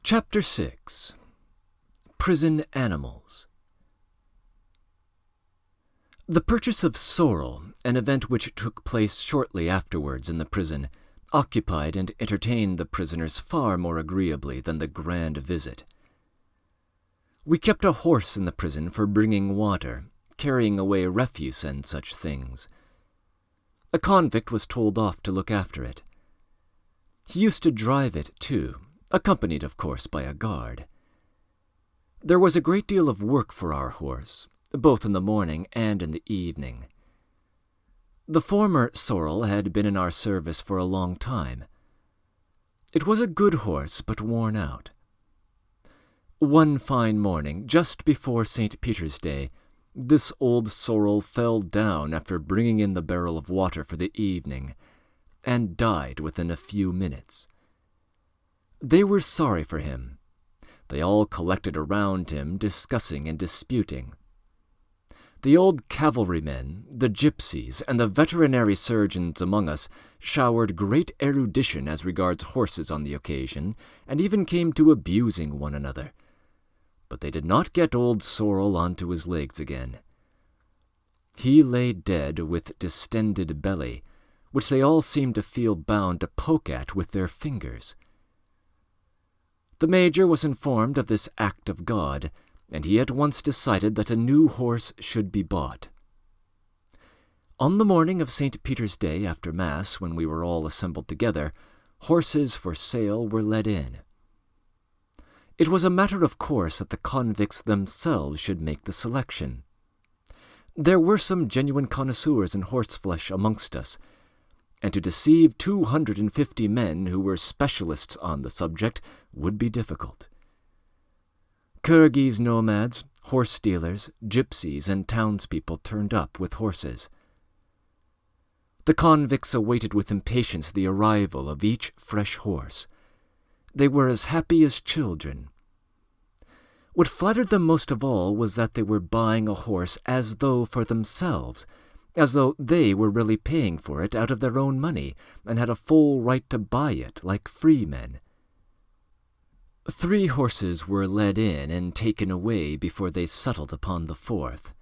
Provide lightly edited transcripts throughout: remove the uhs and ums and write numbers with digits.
Chapter 6. Prison Animals. The purchase of sorrel, an event which took place shortly afterwards in the prison, occupied and entertained the prisoners far more agreeably than the grand visit. We kept a horse in the prison for bringing water, carrying away refuse and such things. A convict was told off to look after it. He used to drive it, too, accompanied, of course, by a guard. There was a great deal of work for our horse, both in the morning and in the evening. The former sorrel had been in our service for a long time. It was a good horse, but worn out. One fine morning, just before St. Peter's Day, this old sorrel fell down after bringing in the barrel of water for the evening, and died within a few minutes. They were sorry for him. They all collected around him, discussing and disputing. The old cavalrymen, the gypsies, and the veterinary surgeons among us showered great erudition as regards horses on the occasion, and even came to abusing one another. But they did not get old Sorrel onto his legs again. He lay dead with distended belly, which they all seemed to feel bound to poke at with their fingers. The major was informed of this act of God, and he at once decided that a new horse should be bought. On the morning of St. Peter's Day after Mass, when we were all assembled together, horses for sale were led in. It was a matter of course that the convicts themselves should make the selection. There were some genuine connoisseurs in horseflesh amongst us, and to deceive 250 men who were specialists on the subject would be difficult. Kirghiz nomads, horse dealers, gypsies, and townspeople turned up with horses. The convicts awaited with impatience the arrival of each fresh horse. They were as happy as children. What flattered them most of all was that they were buying a horse as though for themselves, as though they were really paying for it out of their own money, and had a full right to buy it like free men. 3 horses were led in and taken away before they settled upon the 4th.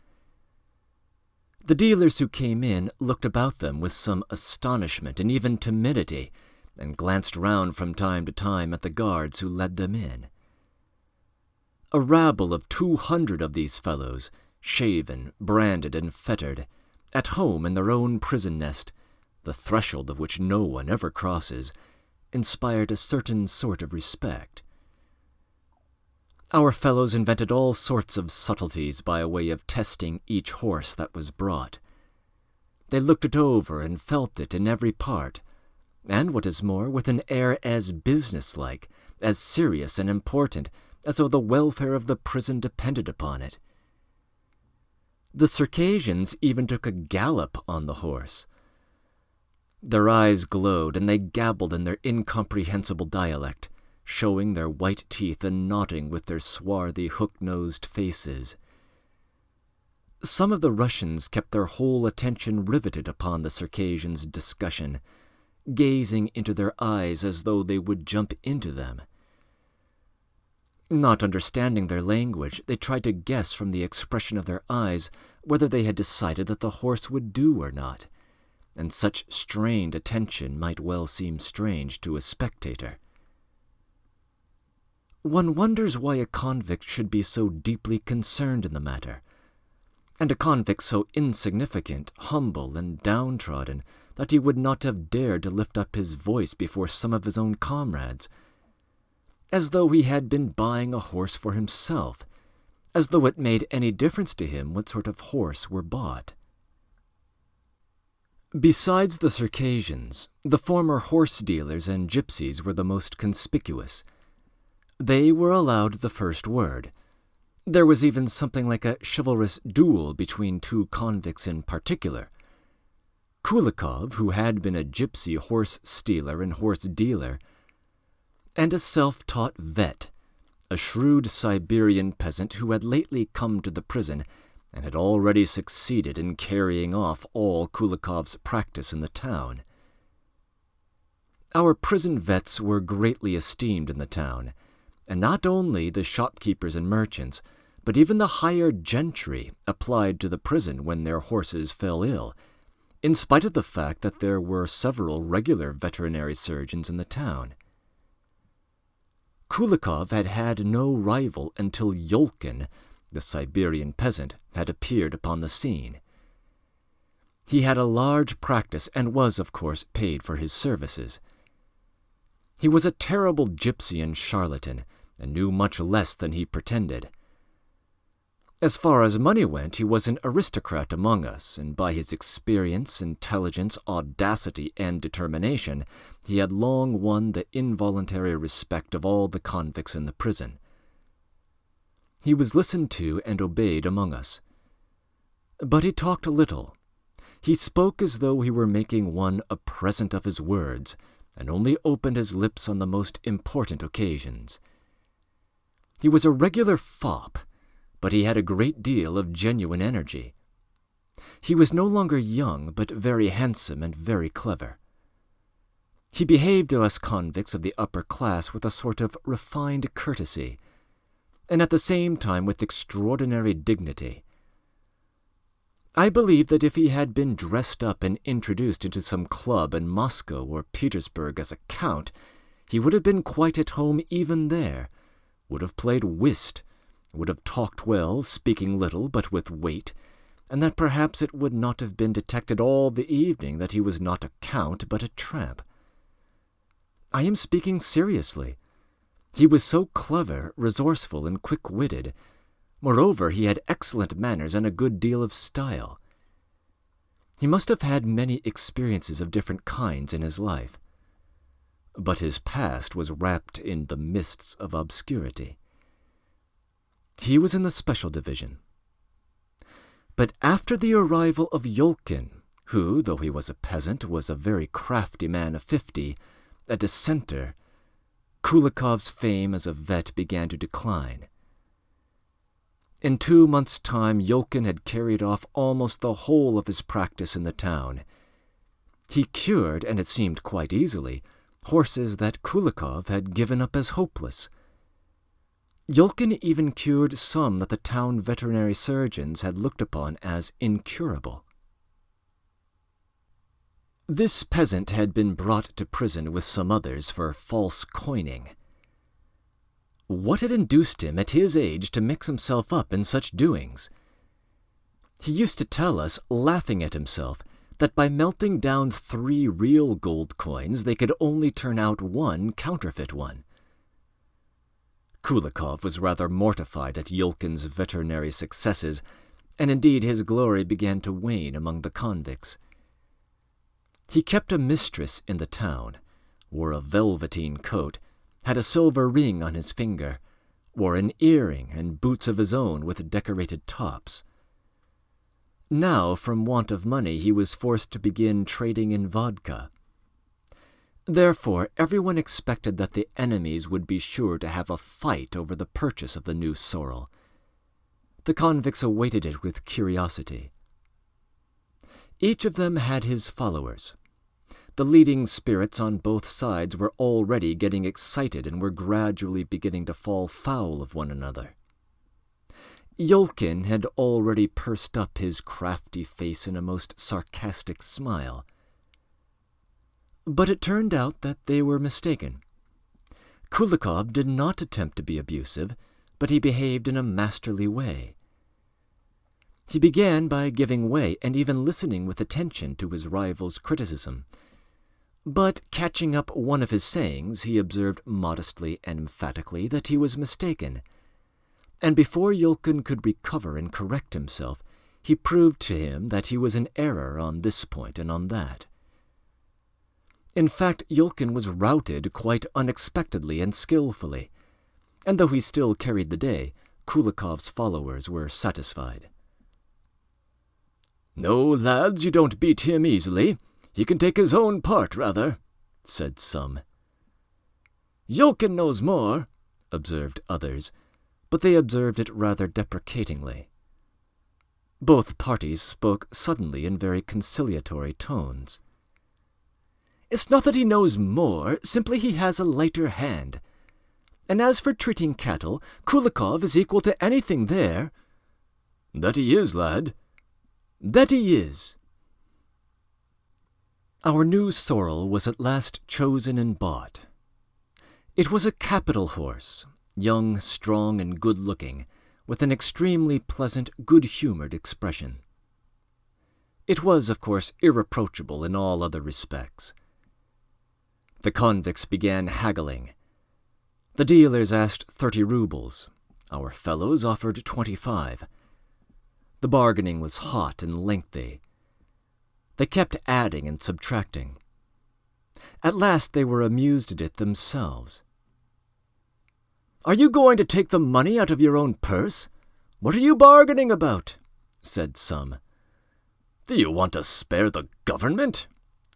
The dealers who came in looked about them with some astonishment and even timidity, and glanced round from time to time at the guards who led them in. A rabble of 200 of these fellows, shaven, branded, and fettered, at home in their own prison nest, the threshold of which no one ever crosses, inspired a certain sort of respect. Our fellows invented all sorts of subtleties by way of testing each horse that was brought. They looked it over and felt it in every part, and what is more, with an air as businesslike, as serious and important, as though the welfare of the prison depended upon it. The Circassians even took a gallop on the horse. Their eyes glowed, and they gabbled in their incomprehensible dialect, showing their white teeth and nodding with their swarthy, hook-nosed faces. Some of the Russians kept their whole attention riveted upon the Circassians' discussion, gazing into their eyes as though they would jump into them. Not understanding their language, they tried to guess from the expression of their eyes whether they had decided that the horse would do or not, and such strained attention might well seem strange to a spectator. One wonders why a convict should be so deeply concerned in the matter, and a convict so insignificant, humble, and downtrodden that he would not have dared to lift up his voice before some of his own comrades, as though he had been buying a horse for himself, as though it made any difference to him what sort of horse were bought. Besides the Circassians, the former horse dealers and gypsies were the most conspicuous. They were allowed the first word. There was even something like a chivalrous duel between 2 convicts in particular. Kulikov, who had been a gypsy horse stealer and horse dealer, and a self-taught vet, a shrewd Siberian peasant who had lately come to the prison and had already succeeded in carrying off all Kulikov's practice in the town. Our prison vets were greatly esteemed in the town, and not only the shopkeepers and merchants, but even the higher gentry applied to the prison when their horses fell ill, in spite of the fact that there were several regular veterinary surgeons in the town. Kulikov had had no rival until Yolkin, the Siberian peasant, had appeared upon the scene. He had a large practice and was, of course, paid for his services. He was a terrible gypsy and charlatan, and knew much less than he pretended. As far as money went, he was an aristocrat among us, and by his experience, intelligence, audacity, and determination, he had long won the involuntary respect of all the convicts in the prison. He was listened to and obeyed among us. But he talked little. He spoke as though he were making one a present of his words, and only opened his lips on the most important occasions. He was a regular fop, but he had a great deal of genuine energy. He was no longer young, but very handsome and very clever. He behaved to us convicts of the upper class with a sort of refined courtesy, and at the same time with extraordinary dignity. I believe that if he had been dressed up and introduced into some club in Moscow or Petersburg as a count, he would have been quite at home even there, would have played whist, would have talked well, speaking little but with weight, and that perhaps it would not have been detected all the evening that he was not a count but a tramp. I am speaking seriously. He was so clever, resourceful, and quick-witted. Moreover, he had excellent manners and a good deal of style. He must have had many experiences of different kinds in his life. But his past was wrapped in the mists of obscurity. He was in the special division. But after the arrival of Yolkin, who, though he was a peasant, was a very crafty man of 50, a dissenter, Kulikov's fame as a vet began to decline. In 2 months' time, Yolkin had carried off almost the whole of his practice in the town. He cured, and it seemed quite easily, horses that Kulikov had given up as hopeless. Yolkin even cured some that the town veterinary surgeons had looked upon as incurable. This peasant had been brought to prison with some others for false coining. What had induced him at his age to mix himself up in such doings? He used to tell us, laughing at himself, that by melting down 3 real gold coins they could only turn out 1 counterfeit one. Kulikov was rather mortified at Yolkin's veterinary successes, and indeed his glory began to wane among the convicts. He kept a mistress in the town, wore a velveteen coat, had a silver ring on his finger, wore an earring and boots of his own with decorated tops. Now, from want of money, he was forced to begin trading in vodka. Therefore, everyone expected that the enemies would be sure to have a fight over the purchase of the new sorrel. The convicts awaited it with curiosity. Each of them had his followers. The leading spirits on both sides were already getting excited and were gradually beginning to fall foul of one another. Yolkin had already pursed up his crafty face in a most sarcastic smile. But it turned out that they were mistaken. Kulikov did not attempt to be abusive, but he behaved in a masterly way. He began by giving way and even listening with attention to his rival's criticism. But catching up one of his sayings, he observed modestly and emphatically that he was mistaken. And before Yolkin could recover and correct himself, he proved to him that he was in error on this point and on that. In fact, Yolkin was routed quite unexpectedly and skillfully, and though he still carried the day, Kulikov's followers were satisfied. "No, lads, you don't beat him easily. He can take his own part, rather," said some. "Yolkin knows more," observed others, but they observed it rather deprecatingly. Both parties spoke suddenly in very conciliatory tones. "It's not that he knows more, simply he has a lighter hand. And as for treating cattle, Kulikov is equal to anything there." "That he is, lad." "That he is." Our new sorrel was at last chosen and bought. It was a capital horse, young, strong, and good-looking, with an extremely pleasant, good-humoured expression. It was, of course, irreproachable in all other respects. The convicts began haggling. The dealers asked 30 rubles. Our fellows offered 25. The bargaining was hot and lengthy. They kept adding and subtracting. At last they were amused at it themselves. "Are you going to take the money out of your own purse? What are you bargaining about?" said some. "Do you want to spare the government?"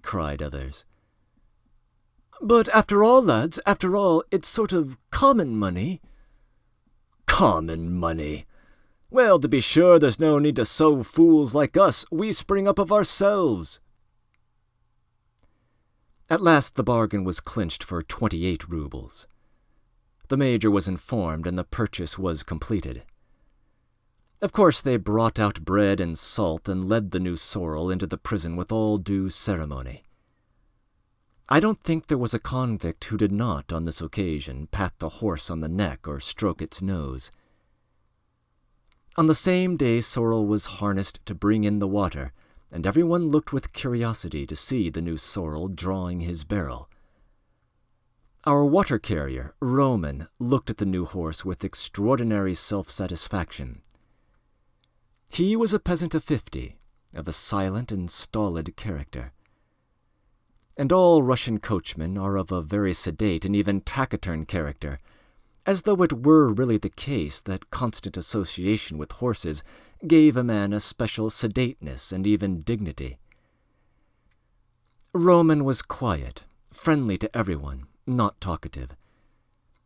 cried others. "But after all, lads, after all, it's sort of common money." "Common money! Well, to be sure, there's no need to sow fools like us. We spring up of ourselves." At last the bargain was clinched for 28 rubles. The major was informed, and the purchase was completed. Of course they brought out bread and salt and led the new sorrel into the prison with all due ceremony. I don't think there was a convict who did not, on this occasion, pat the horse on the neck or stroke its nose. On the same day Sorrel was harnessed to bring in the water, and everyone looked with curiosity to see the new sorrel drawing his barrel. Our water-carrier, Roman, looked at the new horse with extraordinary self-satisfaction. He was a peasant of 50, of a silent and stolid character. And all Russian coachmen are of a very sedate and even taciturn character, as though it were really the case that constant association with horses gave a man a special sedateness and even dignity. Roman was quiet, friendly to everyone, not talkative.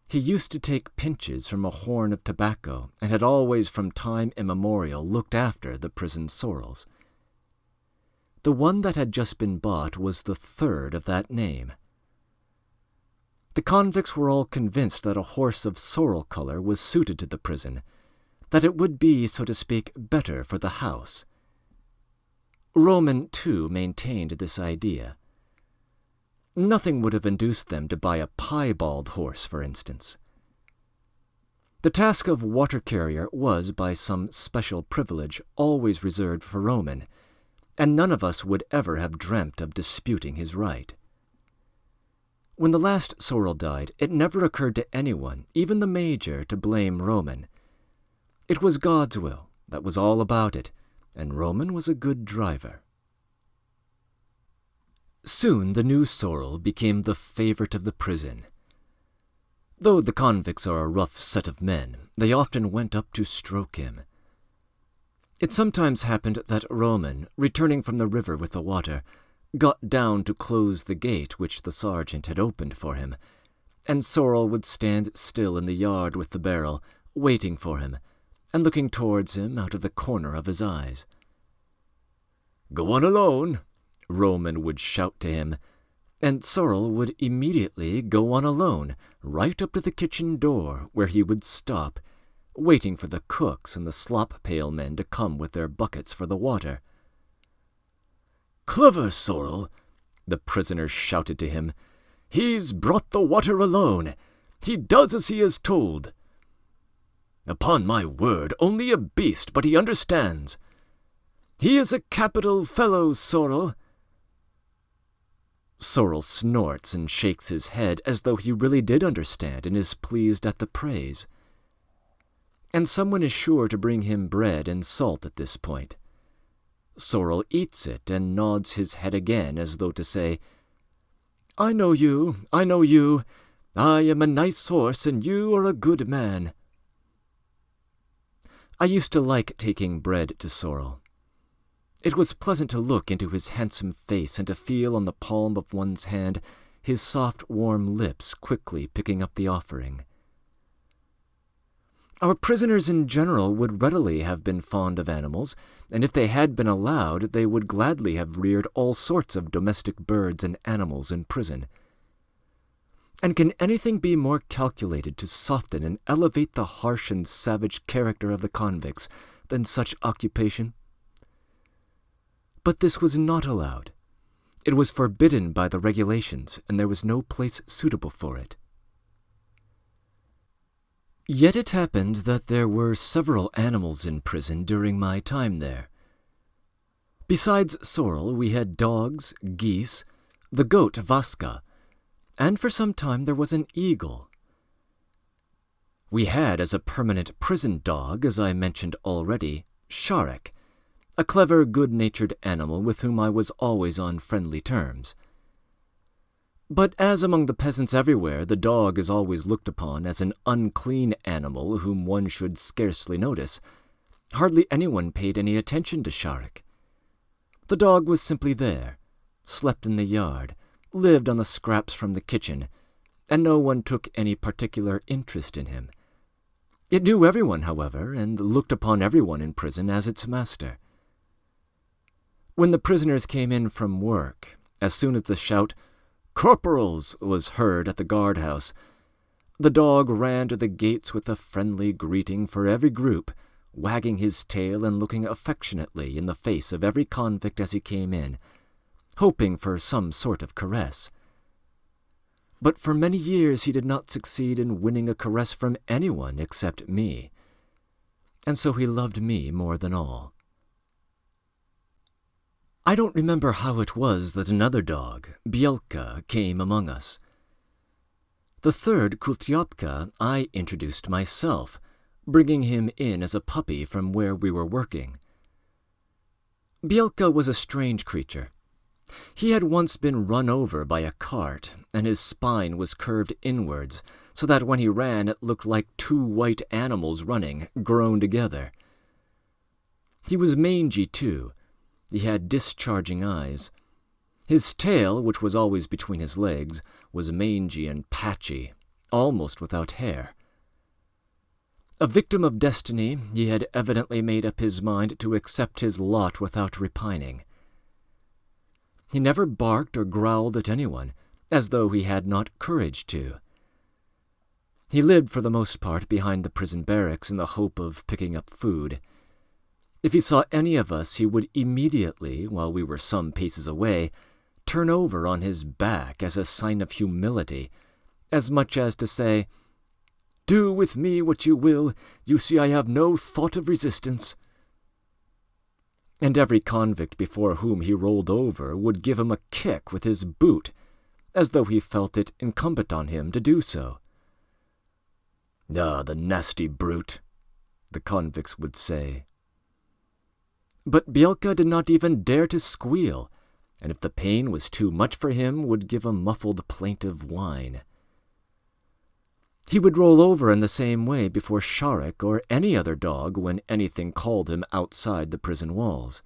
He used to take pinches from a horn of tobacco, and had always from time immemorial looked after the prison sorrels. The one that had just been bought was the third of that name. The convicts were all convinced that a horse of sorrel color was suited to the prison, that it would be, so to speak, better for the house. Roman, too, maintained this idea. Nothing would have induced them to buy a piebald horse, for instance. The task of water-carrier was, by some special privilege, always reserved for Roman, and none of us would ever have dreamt of disputing his right. When the last sorrel died, it never occurred to anyone, even the major, to blame Roman. It was God's will, that was all about it, and Roman was a good driver. Soon the new sorrel became the favorite of the prison. Though the convicts are a rough set of men, they often went up to stroke him. It sometimes happened that Roman, returning from the river with the water, got down to close the gate which the sergeant had opened for him, and Sorrel would stand still in the yard with the barrel, waiting for him, and looking towards him out of the corner of his eyes. "Go on alone," Roman would shout to him, and Sorrel would immediately go on alone, right up to the kitchen door, where he would stop, waiting for the cooks and the slop-pail men to come with their buckets for the water. "Clever Sorrel," the prisoners shouted to him. "He's brought the water alone. He does as he is told." "Upon my word, only a beast, but he understands." "He is a capital fellow, Sorrel." Sorrel snorts and shakes his head as though he really did understand and is pleased at the praise. And someone is sure to bring him bread and salt at this point. Sorrel eats it and nods his head again as though to say, I know you. I am a nice horse and you are a good man." I used to like taking bread to Sorrel. It was pleasant to look into his handsome face and to feel on the palm of one's hand his soft, warm lips quickly picking up the offering. Our prisoners in general would readily have been fond of animals, and if they had been allowed, they would gladly have reared all sorts of domestic birds and animals in prison. And can anything be more calculated to soften and elevate the harsh and savage character of the convicts than such occupation? But this was not allowed. It was forbidden by the regulations, and there was no place suitable for it. Yet it happened that there were several animals in prison during my time there. Besides sorrel, we had dogs, geese, the goat Vaska, and for some time there was an eagle. We had as a permanent prison dog, as I mentioned already, Sharek, a clever, good-natured animal with whom I was always on friendly terms. But as among the peasants everywhere, the dog is always looked upon as an unclean animal whom one should scarcely notice, hardly anyone paid any attention to Sharek. The dog was simply there, slept in the yard, lived on the scraps from the kitchen, and no one took any particular interest in him. It knew everyone, however, and looked upon everyone in prison as its master. When the prisoners came in from work, as soon as the shout, "Corporals!" was heard at the guard-house, the dog ran to the gates with a friendly greeting for every group, wagging his tail and looking affectionately in the face of every convict as he came in, hoping for some sort of caress. But for many years he did not succeed in winning a caress from anyone except me, and so he loved me more than all. I don't remember how it was that another dog, Belka, came among us. The third, Kutyopka, I introduced myself, bringing him in as a puppy from where we were working. Belka was a strange creature. He had once been run over by a cart, and his spine was curved inwards, so that when he ran it looked like two white animals running, grown together. He was mangy, too. He had discharging eyes. His tail, which was always between his legs, was mangy and patchy, almost without hair. A victim of destiny, he had evidently made up his mind to accept his lot without repining. He never barked or growled at anyone, as though he had not courage to. He lived for the most part behind the prison barracks in the hope of picking up food. If he saw any of us, he would immediately, while we were some paces away, turn over on his back as a sign of humility, as much as to say, "Do with me what you will, you see I have no thought of resistance." And every convict before whom he rolled over would give him a kick with his boot, as though he felt it incumbent on him to do so. "Ah, the nasty brute," the convicts would say. But Belka did not even dare to squeal, and if the pain was too much for him, would give a muffled plaintive whine. He would roll over in the same way before Sharek or any other dog when anything called him outside the prison walls.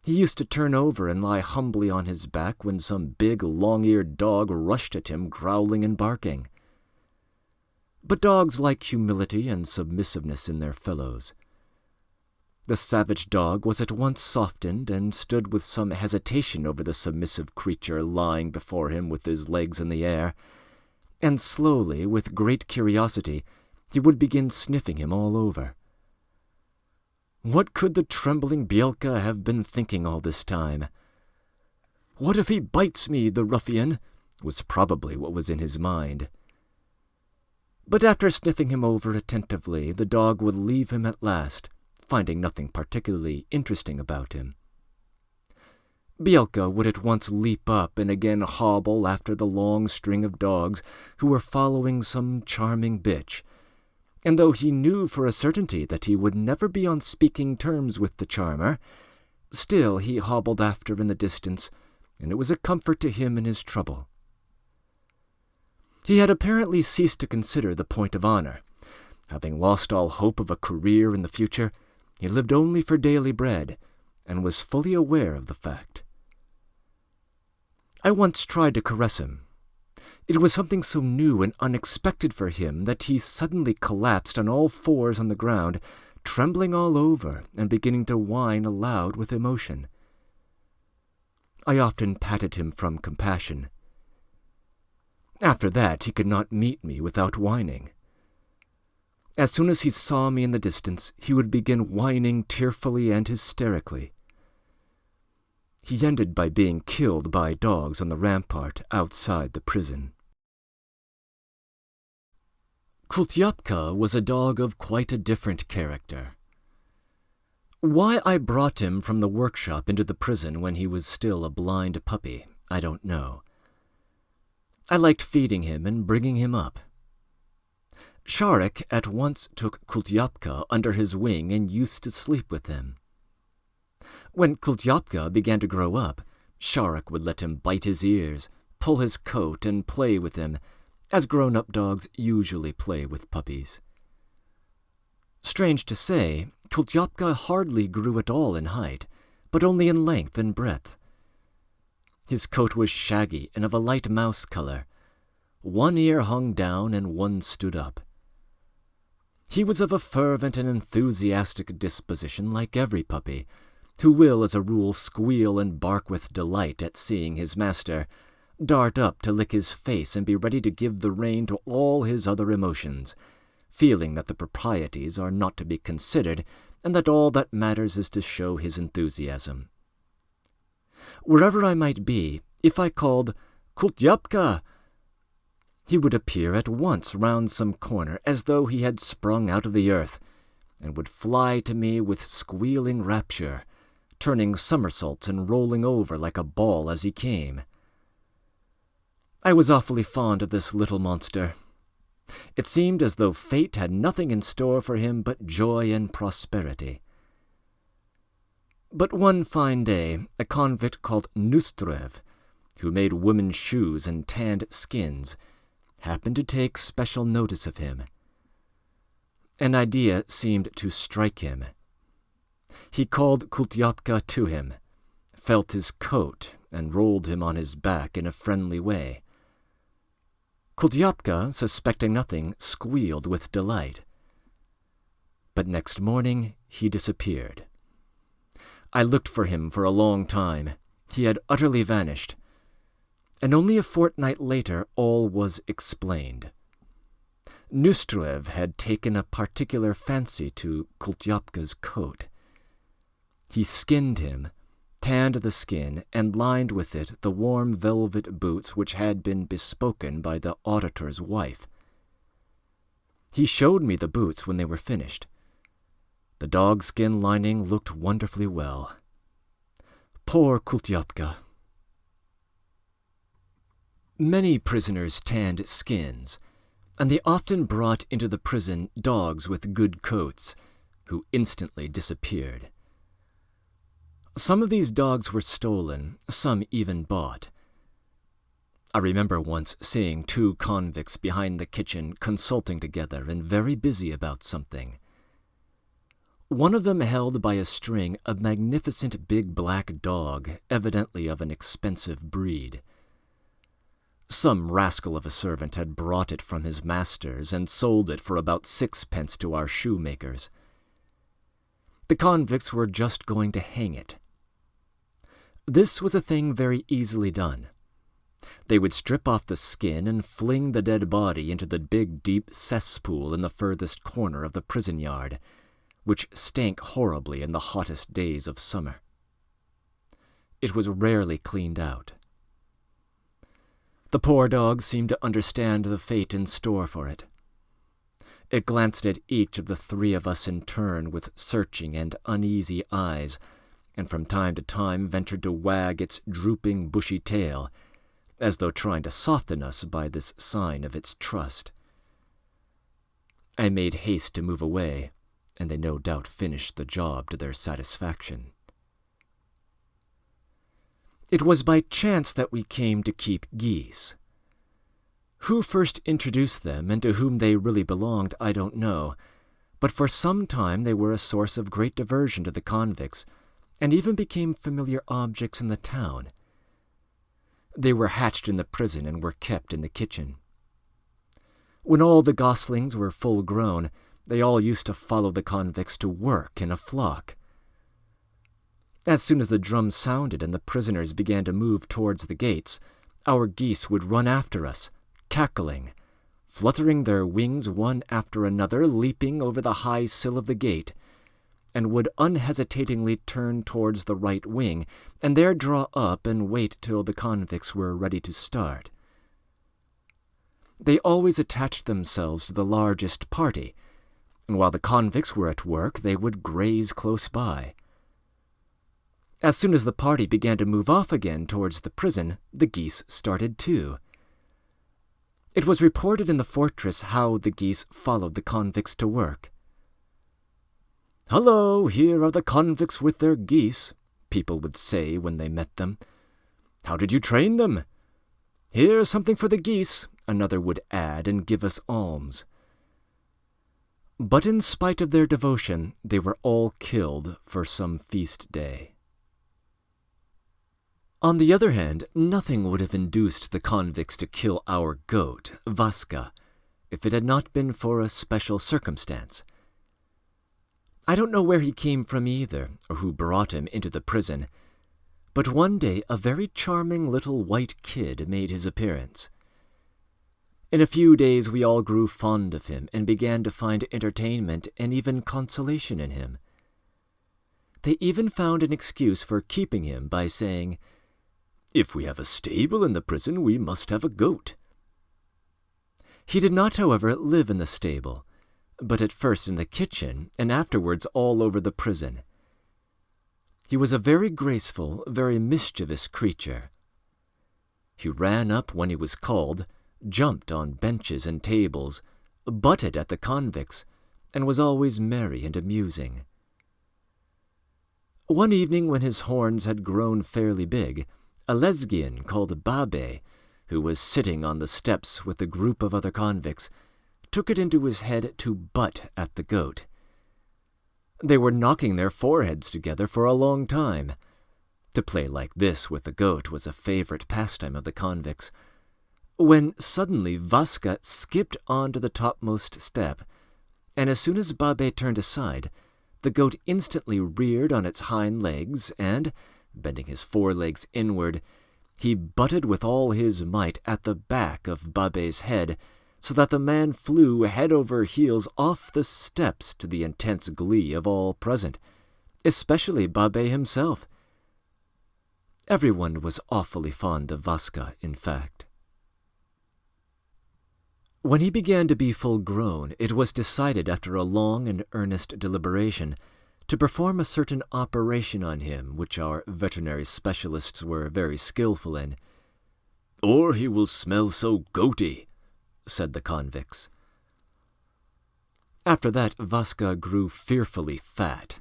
He used to turn over and lie humbly on his back when some big, long-eared dog rushed at him, growling and barking. But dogs like humility and submissiveness in their fellows. The savage dog was at once softened and stood with some hesitation over the submissive creature lying before him with his legs in the air, and slowly, with great curiosity, he would begin sniffing him all over. What could the trembling Belka have been thinking all this time? "What if he bites me, the ruffian?" was probably what was in his mind. But after sniffing him over attentively, the dog would leave him at last, finding nothing particularly interesting about him. Belka would at once leap up and again hobble after the long string of dogs who were following some charming bitch, and though he knew for a certainty that he would never be on speaking terms with the charmer, still he hobbled after in the distance, and it was a comfort to him in his trouble. He had apparently ceased to consider the point of honor. Having lost all hope of a career in the future, he lived only for daily bread, and was fully aware of the fact. I once tried to caress him. It was something so new and unexpected for him that he suddenly collapsed on all fours on the ground, trembling all over and beginning to whine aloud with emotion. I often patted him from compassion. After that he could not meet me without whining. As soon as he saw me in the distance, he would begin whining tearfully and hysterically. He ended by being killed by dogs on the rampart outside the prison. Kulikov was a dog of quite a different character. Why I brought him from the workshop into the prison when he was still a blind puppy, I don't know. I liked feeding him and bringing him up. Sharek at once took Kulikov under his wing and used to sleep with him. When Kulikov began to grow up, Sharek would let him bite his ears, pull his coat, and play with him, as grown-up dogs usually play with puppies. Strange to say, Kulikov hardly grew at all in height, but only in length and breadth. His coat was shaggy and of a light mouse color. One ear hung down and one stood up. He was of a fervent and enthusiastic disposition like every puppy, who will as a rule squeal and bark with delight at seeing his master, dart up to lick his face and be ready to give the rein to all his other emotions, feeling that the proprieties are not to be considered and that all that matters is to show his enthusiasm. Wherever I might be, if I called, "Kulikov," he would appear at once round some corner as though he had sprung out of the earth, and would fly to me with squealing rapture, turning somersaults and rolling over like a ball as he came. I was awfully fond of this little monster. It seemed as though fate had nothing in store for him but joy and prosperity. But one fine day, a convict called Dostoevsky, who made women's shoes and tanned skins, happened to take special notice of him. An idea seemed to strike him. He called Kulikov to him, felt his coat, and rolled him on his back in a friendly way. Kulikov, suspecting nothing, squealed with delight. But next morning he disappeared. I looked for him for a long time. He had utterly vanished. And only a fortnight later all was explained. Dostoevsky had taken a particular fancy to Kulikov's coat. He skinned him, tanned the skin, and lined with it the warm velvet boots which had been bespoken by the auditor's wife. He showed me the boots when they were finished. The dogskin lining looked wonderfully well. Poor Kulikov. Many prisoners tanned skins, and they often brought into the prison dogs with good coats, who instantly disappeared. Some of these dogs were stolen, some even bought. I remember once seeing two convicts behind the kitchen consulting together and very busy about something. One of them held by a string a magnificent big black dog, evidently of an expensive breed. Some rascal of a servant had brought it from his master's and sold it for about 6 pence to our shoemakers. The convicts were just going to hang it. This was a thing very easily done. They would strip off the skin and fling the dead body into the big, deep cesspool in the furthest corner of the prison yard, which stank horribly in the hottest days of summer. It was rarely cleaned out. The poor dog seemed to understand the fate in store for it. It glanced at each of the three of us in turn with searching and uneasy eyes, and from time to time ventured to wag its drooping, bushy tail, as though trying to soften us by this sign of its trust. I made haste to move away, and they no doubt finished the job to their satisfaction. It was by chance that we came to keep geese. Who first introduced them and to whom they really belonged, I don't know, but for some time they were a source of great diversion to the convicts, and even became familiar objects in the town. They were hatched in the prison and were kept in the kitchen. When all the goslings were full grown, they all used to follow the convicts to work in a flock. As soon as the drum sounded and the prisoners began to move towards the gates, our geese would run after us, cackling, fluttering their wings one after another, leaping over the high sill of the gate, and would unhesitatingly turn towards the right wing, and there draw up and wait till the convicts were ready to start. They always attached themselves to the largest party, and while the convicts were at work, they would graze close by. As soon as the party began to move off again towards the prison, the geese started too. It was reported in the fortress how the geese followed the convicts to work. "Hullo, here are the convicts with their geese," people would say when they met them. "How did you train them?" "Here's something for the geese," another would add, and give us alms. But in spite of their devotion, they were all killed for some feast day. On the other hand, nothing would have induced the convicts to kill our goat, Vaska, if it had not been for a special circumstance. I don't know where he came from either, or who brought him into the prison, but one day a very charming little white kid made his appearance. In a few days we all grew fond of him and began to find entertainment and even consolation in him. They even found an excuse for keeping him by saying, "If we have a stable in the prison, we must have a goat." He did not, however, live in the stable, but at first in the kitchen, and afterwards all over the prison. He was a very graceful, very mischievous creature. He ran up when he was called, jumped on benches and tables, butted at the convicts, and was always merry and amusing. One evening when his horns had grown fairly big, a Lesghian called Babe, who was sitting on the steps with a group of other convicts, took it into his head to butt at the goat. They were knocking their foreheads together for a long time. To play like this with the goat was a favorite pastime of the convicts, when suddenly Vaska skipped on to the topmost step, and as soon as Babe turned aside, the goat instantly reared on its hind legs, and, bending his forelegs inward, he butted with all his might at the back of Babe's head, so that the man flew head over heels off the steps, to the intense glee of all present, especially Babe himself. Everyone was awfully fond of Vaska, in fact. When he began to be full grown, it was decided after a long and earnest deliberation to perform a certain operation on him, which our veterinary specialists were very skillful in. "Or he will smell so goaty," said the convicts. After that, Vaska grew fearfully fat.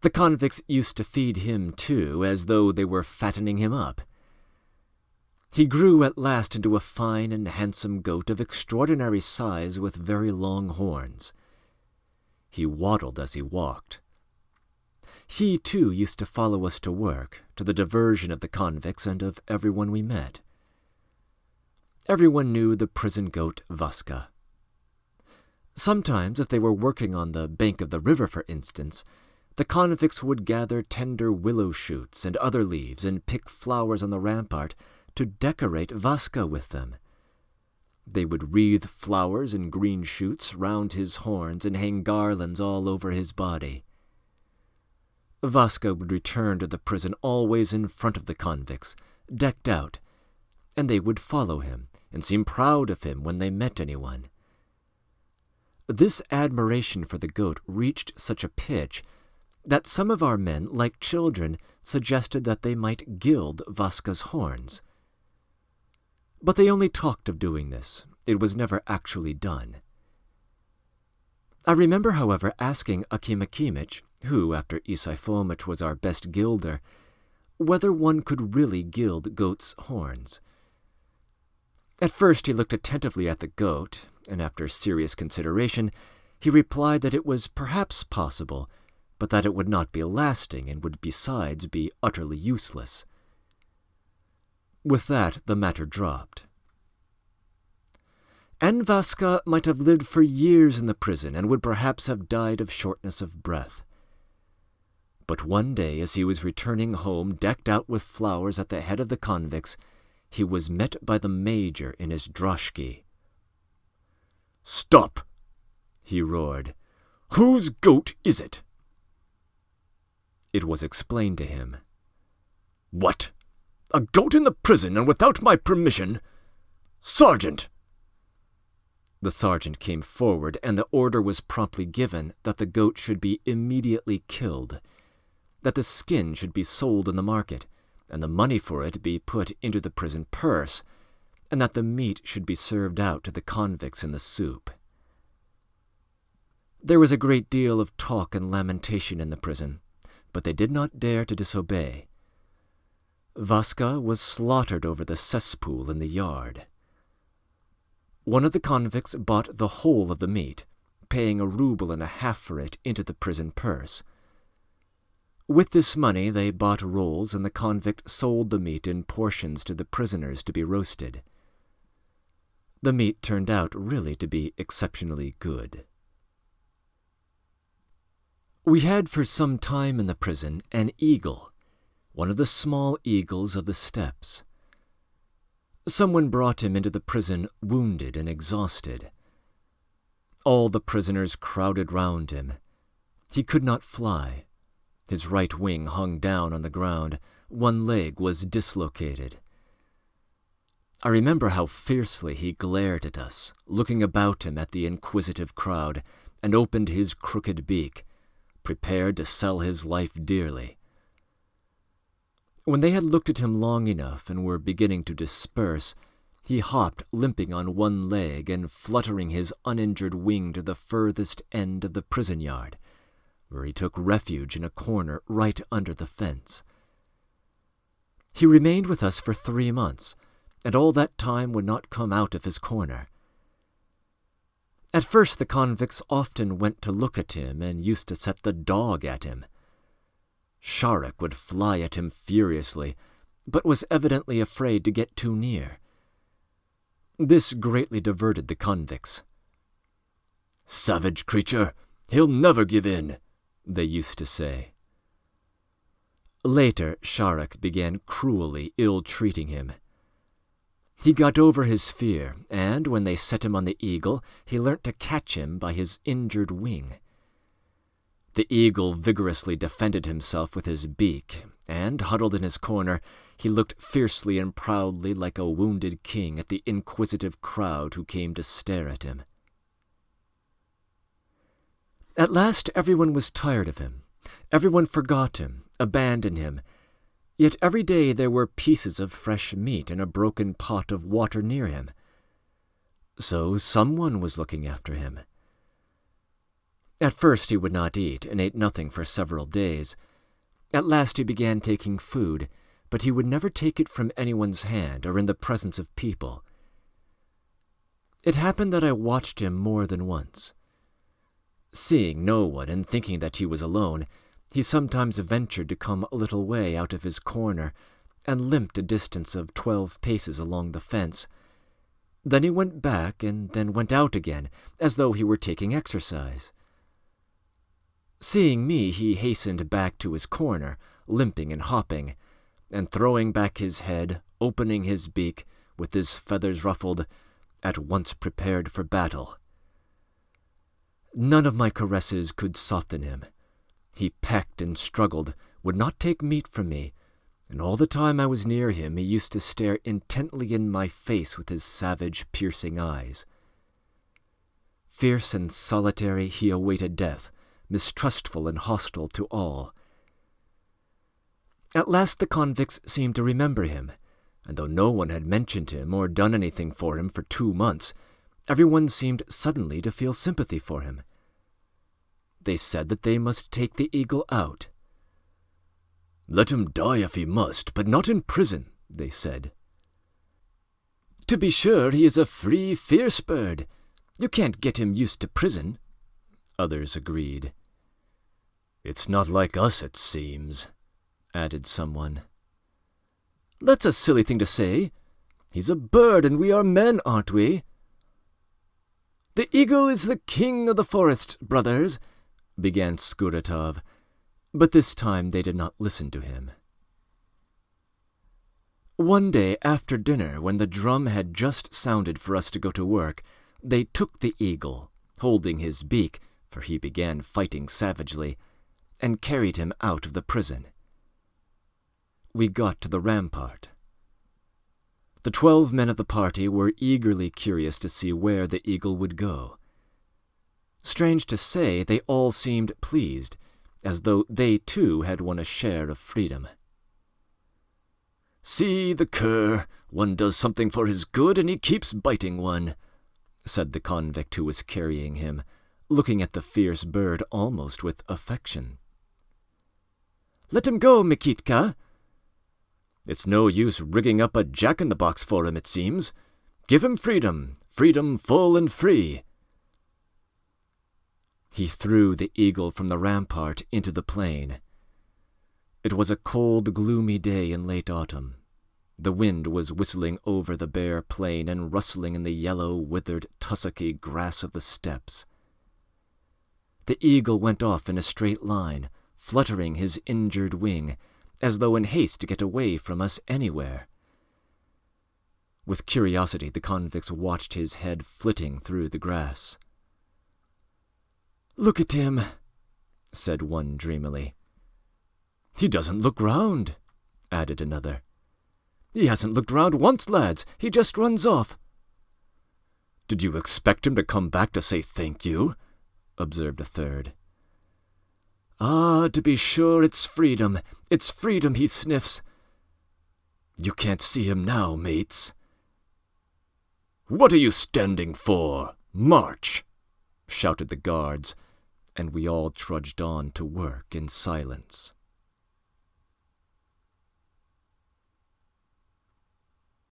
The convicts used to feed him, too, as though they were fattening him up. He grew at last into a fine and handsome goat of extraordinary size with very long horns. He waddled as he walked. He, too, used to follow us to work, to the diversion of the convicts and of everyone we met. Everyone knew the prison goat Vaska. Sometimes, if they were working on the bank of the river, for instance, the convicts would gather tender willow shoots and other leaves and pick flowers on the rampart to decorate Vaska with them. They would wreathe flowers and green shoots round his horns and hang garlands all over his body. Vaska would return to the prison always in front of the convicts, decked out, and they would follow him and seem proud of him when they met anyone. This admiration for the goat reached such a pitch that some of our men, like children, suggested that they might gild Vaska's horns. But they only talked of doing this. It was never actually done. I remember, however, asking Akim Akimich, who, after II.VI, was our best gilder, whether one could really gild goats' horns. At first he looked attentively at the goat, and after serious consideration, he replied that it was perhaps possible, but that it would not be lasting and would besides be utterly useless. With that, the matter dropped. And Vaska might have lived for years in the prison and would perhaps have died of shortness of breath. But one day, as he was returning home decked out with flowers at the head of the convicts, he was met by the major in his droshky. "Stop!" he roared. "Whose goat is it?" It was explained to him. "What? A goat in the prison and without my permission? Sergeant!" The sergeant came forward, and the order was promptly given that the goat should be immediately killed, that the skin should be sold in the market, and the money for it be put into the prison purse, and that the meat should be served out to the convicts in the soup. There was a great deal of talk and lamentation in the prison, but they did not dare to disobey. Vaska was slaughtered over the cesspool in the yard. One of the convicts bought the whole of the meat, paying 1.5 rubles for it into the prison purse. With this money they bought rolls, and the convict sold the meat in portions to the prisoners to be roasted. The meat turned out really to be exceptionally good. We had for some time in the prison an eagle, one of the small eagles of the steppes. Someone brought him into the prison wounded and exhausted. All the prisoners crowded round him. He could not fly. His right wing hung down on the ground. One leg was dislocated. I remember how fiercely he glared at us, looking about him at the inquisitive crowd, and opened his crooked beak, prepared to sell his life dearly. When they had looked at him long enough and were beginning to disperse, he hopped limping on one leg and fluttering his uninjured wing to the furthest end of the prison yard, where he took refuge in a corner right under the fence. He remained with us for 3 months, and all that time would not come out of his corner. At first the convicts often went to look at him and used to set the dog at him. Sharuk would fly at him furiously, but was evidently afraid to get too near. This greatly diverted the convicts. "Savage creature! He'll never give in," they used to say. Later, Sharuk began cruelly ill-treating him. He got over his fear, and when they set him on the eagle, he learnt to catch him by his injured wing. The eagle vigorously defended himself with his beak, and, huddled in his corner, he looked fiercely and proudly like a wounded king at the inquisitive crowd who came to stare at him. At last everyone was tired of him. Everyone forgot him, abandoned him. Yet every day there were pieces of fresh meat and a broken pot of water near him. So someone was looking after him. At first he would not eat, and ate nothing for several days. At last he began taking food, but he would never take it from anyone's hand or in the presence of people. It happened that I watched him more than once. Seeing no one and thinking that he was alone, he sometimes ventured to come a little way out of his corner and limped a distance of 12 paces along the fence. Then he went back and then went out again, as though he were taking exercise. Seeing me, he hastened back to his corner, limping and hopping, and throwing back his head, opening his beak, with his feathers ruffled, at once prepared for battle. None of my caresses could soften him. He pecked and struggled, would not take meat from me, and all the time I was near him he used to stare intently in my face with his savage, piercing eyes. Fierce and solitary he awaited death, mistrustful and hostile to all. At last the convicts seemed to remember him, and though no one had mentioned him or done anything for him for 2 months, everyone seemed suddenly to feel sympathy for him. They said that they must take the eagle out. "Let him die if he must, but not in prison," they said. "To be sure, he is a free, fierce bird. You can't get him used to prison," others agreed. "It's not like us, it seems," added someone. "That's a silly thing to say. He's a bird and we are men, aren't we?" "The eagle is the king of the forest, brothers," began Skuratov, but this time they did not listen to him. One day after dinner, when the drum had just sounded for us to go to work, they took the eagle, holding his beak, for he began fighting savagely, and carried him out of the prison. We got to the rampart. The 12 men of the party were eagerly curious to see where the eagle would go. Strange to say, they all seemed pleased, as though they too had won a share of freedom. "See the cur, one does something for his good and he keeps biting one," said the convict who was carrying him, looking at the fierce bird almost with affection. "Let him go, Mikitka." "It's no use rigging up a jack-in-the-box for him, it seems. Give him freedom, freedom full and free." He threw the eagle from the rampart into the plain. It was a cold, gloomy day in late autumn. The wind was whistling over the bare plain and rustling in the yellow, withered, tussocky grass of the steppes. The eagle went off in a straight line, fluttering his injured wing, as though in haste to get away from us anywhere. With curiosity, the convicts watched his head flitting through the grass. "Look at him," said one dreamily. "He doesn't look round," added another. "He hasn't looked round once, lads. He just runs off." "Did you expect him to come back to say thank you?" observed a third. "Ah, to be sure, it's freedom he sniffs. You can't see him now, mates." "What are you standing for? March!" shouted the guards, and we all trudged on to work in silence.